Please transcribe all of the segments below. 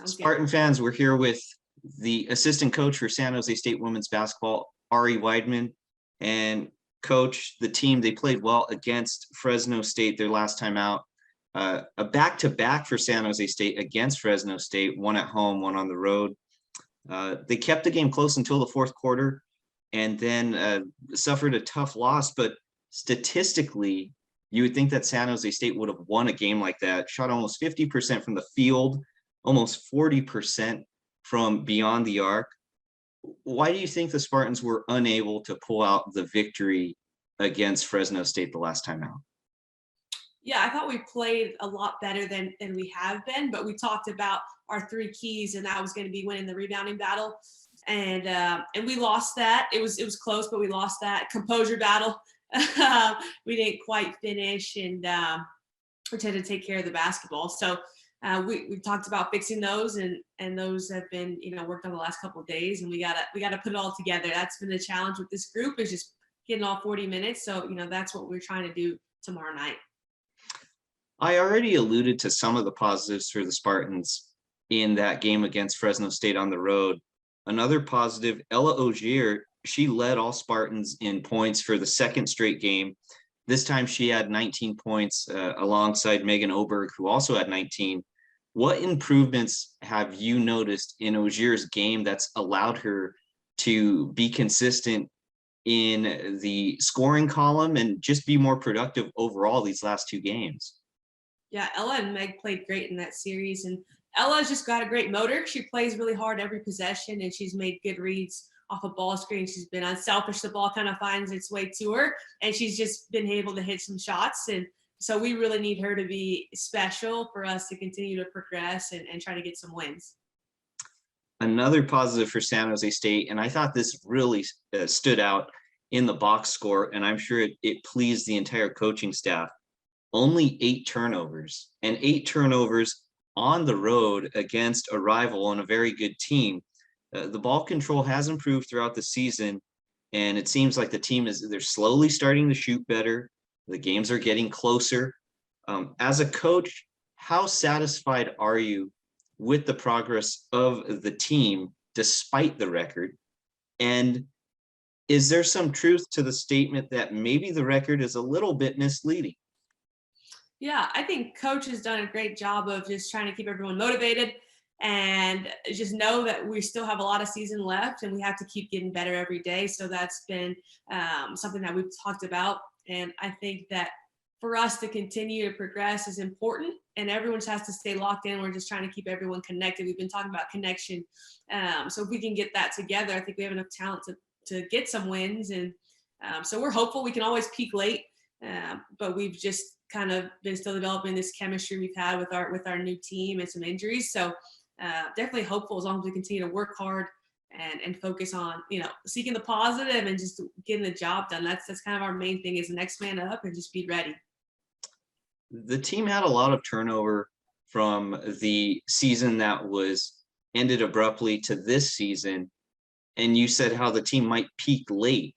Sounds good. Spartan fans, we're here with the assistant coach for San Jose State women's basketball, Arielle Wideman. And coach, the team, they played well against Fresno State their last time out. A back-to-back for San Jose State against Fresno State, one at home, one on the road. They kept the game close until the fourth quarter and then suffered a tough loss. But statistically, you would think that San Jose State would have won a game like that, shot almost 50% from the field, almost 40% from beyond the arc. Why do you think the Spartans were unable to pull out the victory against Fresno State the last time out? Yeah, I thought we played a lot better than we have been, but we talked about our three keys, and that was going to be winning the rebounding battle, and we lost that. It was close, but we lost that composure battle. We didn't quite finish, and we had to take care of the basketball. So we talked about fixing those, and those have been worked on the last couple of days, and we gotta put it all together. That's been the challenge with this group, is just getting all 40 minutes. So that's what we're trying to do tomorrow night. I already alluded to some of the positives for the Spartans in that game against Fresno State on the road. Another positive, Ella Ogier, she led all Spartans in points for the second straight game. This time she had 19 points alongside Megan Oberg, who also had 19. What improvements have you noticed in Ogier's game that's allowed her to be consistent in the scoring column and just be more productive overall these last two games? Yeah, Ella and Meg played great in that series, and Ella's just got a great motor. She plays really hard every possession, and she's made good reads off a ball screen. She's been unselfish. The ball kind of finds its way to her, and she's just been able to hit some shots. And so we really need her to be special for us to continue to progress and try to get some wins. Another positive for San Jose State, and I thought this really stood out in the box score, and I'm sure it pleased the entire coaching staff. Only 8 turnovers, and 8 turnovers on the road against a rival and a very good team. The ball control has improved throughout the season, and it seems like the team they're slowly starting to shoot better. The games are getting closer. As a coach, how satisfied are you with the progress of the team despite the record? And is there some truth to the statement that maybe the record is a little bit misleading? Yeah, I think coach has done a great job of just trying to keep everyone motivated and just know that we still have a lot of season left and we have to keep getting better every day. So that's been something that we've talked about. And I think that for us to continue to progress is important, and everyone just has to stay locked in. We're just trying to keep everyone connected. We've been talking about connection. So if we can get that together, I think we have enough talent to get some wins. And so we're hopeful. We can always peak late, but we've just kind of been still developing this chemistry we've had with our new team and some injuries. So definitely hopeful, as long as we continue to work hard and focus on, seeking the positive and just getting the job done. That's kind of our main thing, is the next man up and just be ready. The team had a lot of turnover from the season that was ended abruptly to this season. And you said how the team might peak late.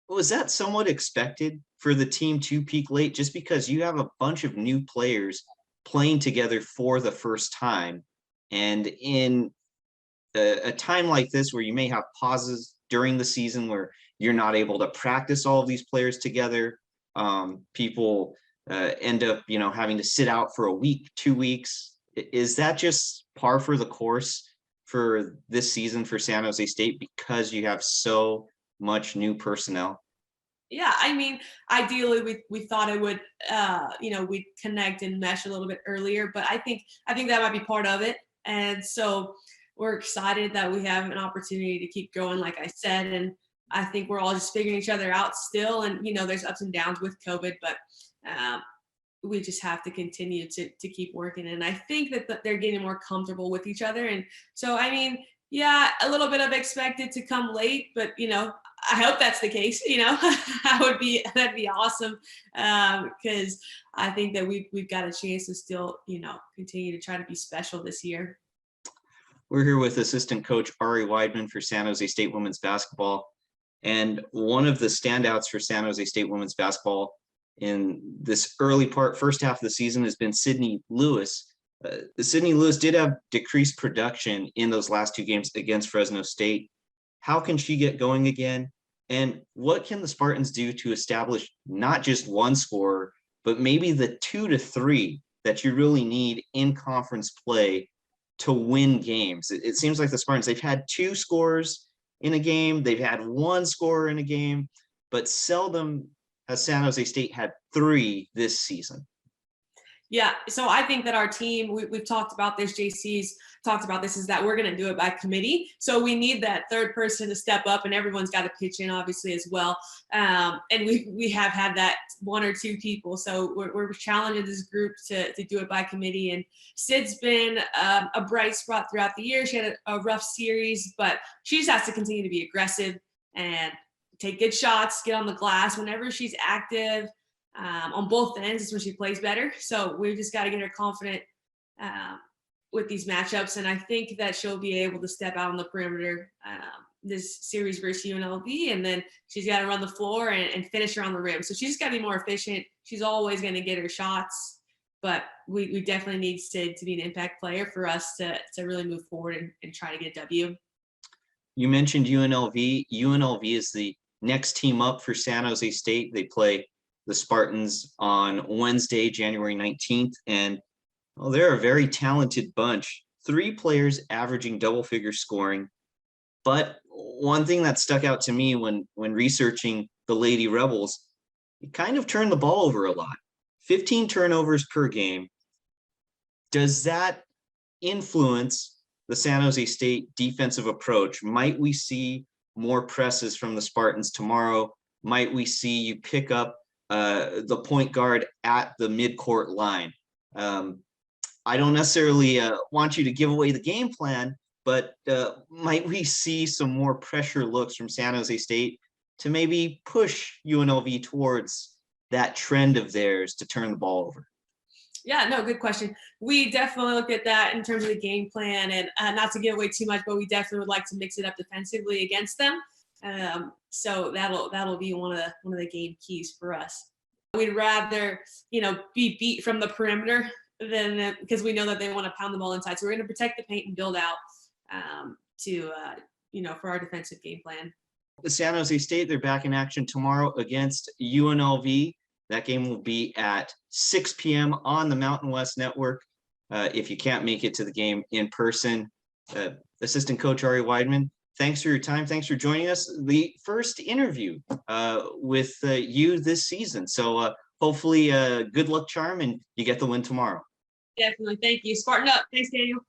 Was that somewhat expected for the team to peak late, just because you have a bunch of new players playing together for the first time? And in a time like this, where you may have pauses during the season where you're not able to practice all of these players together, people end up, having to sit out for a week, 2 weeks. Is that just par for the course for this season for San Jose State because you have so much new personnel? Yeah, I mean, ideally we thought it would, we'd connect and mesh a little bit earlier, but I think that might be part of it. And so we're excited that we have an opportunity to keep going, like I said, and I think we're all just figuring each other out still. And, there's ups and downs with COVID, but we just have to continue to keep working. And I think that they're getting more comfortable with each other. And so, I mean, yeah, a little bit of expected to come late, but, I hope that's the case. That'd be awesome, because I think that we've got a chance to still, continue to try to be special this year. We're here with assistant coach Arielle Wideman for San Jose State women's basketball. And one of the standouts for San Jose State women's basketball in this first half of the season has been Sydney Lewis. Sydney Lewis did have decreased production in those last two games against Fresno State. How can she get going again? And what can the Spartans do to establish not just one scorer, but maybe the 2 to 3 that you really need in conference play to win games? It seems like the Spartans, they've had 2 scorers in a game, they've had 1 scorer in a game, but seldom has San Jose State had 3 this season. Yeah, so I think that our team, we've talked about this, JC's talked about this, is that we're going to do it by committee. So we need that third person to step up, and everyone's got to pitch in, obviously, as well. And we have had that 1 or 2 people. So we're challenging this group to do it by committee. And Sid's been a bright spot throughout the year. She had a rough series, but she just has to continue to be aggressive and take good shots, get on the glass whenever she's active. On both ends is when she plays better. So we've just got to get her confident with these matchups. And I think that she'll be able to step out on the perimeter this series versus UNLV. And then she's got to run the floor and finish her on the rim. So she's got to be more efficient. She's always going to get her shots. But we definitely need Sid to be an impact player for us to really move forward and try to get a W. You mentioned UNLV. UNLV is the next team up for San Jose State. They play the Spartans on Wednesday, January 19th. And well, they're a very talented bunch. 3 players averaging double-figure scoring. But one thing that stuck out to me when researching the Lady Rebels, it kind of turned the ball over a lot. 15 turnovers per game. Does that influence the San Jose State defensive approach? Might we see more presses from the Spartans tomorrow? Might we see you pick up the point guard at the midcourt line? I don't necessarily want you to give away the game plan, but might we see some more pressure looks from San Jose State to maybe push UNLV towards that trend of theirs to turn the ball over? Yeah, no, good question. We definitely look at that in terms of the game plan, and not to give away too much, but we definitely would like to mix it up defensively against them. So that'll be one of the game keys for us. We'd rather, be beat from the perimeter than because we know that they want to pound the ball inside. So we're going to protect the paint and build out for our defensive game plan. The San Jose State, they're back in action tomorrow against UNLV. That game will be at 6 p.m. on the Mountain West Network. If you can't make it to the game in person, Assistant Coach Arielle Wideman, thanks for your time. Thanks for joining us. The first interview with you this season. So hopefully good luck charm and you get the win tomorrow. Definitely. Thank you. Spartan up. Thanks, Daniel.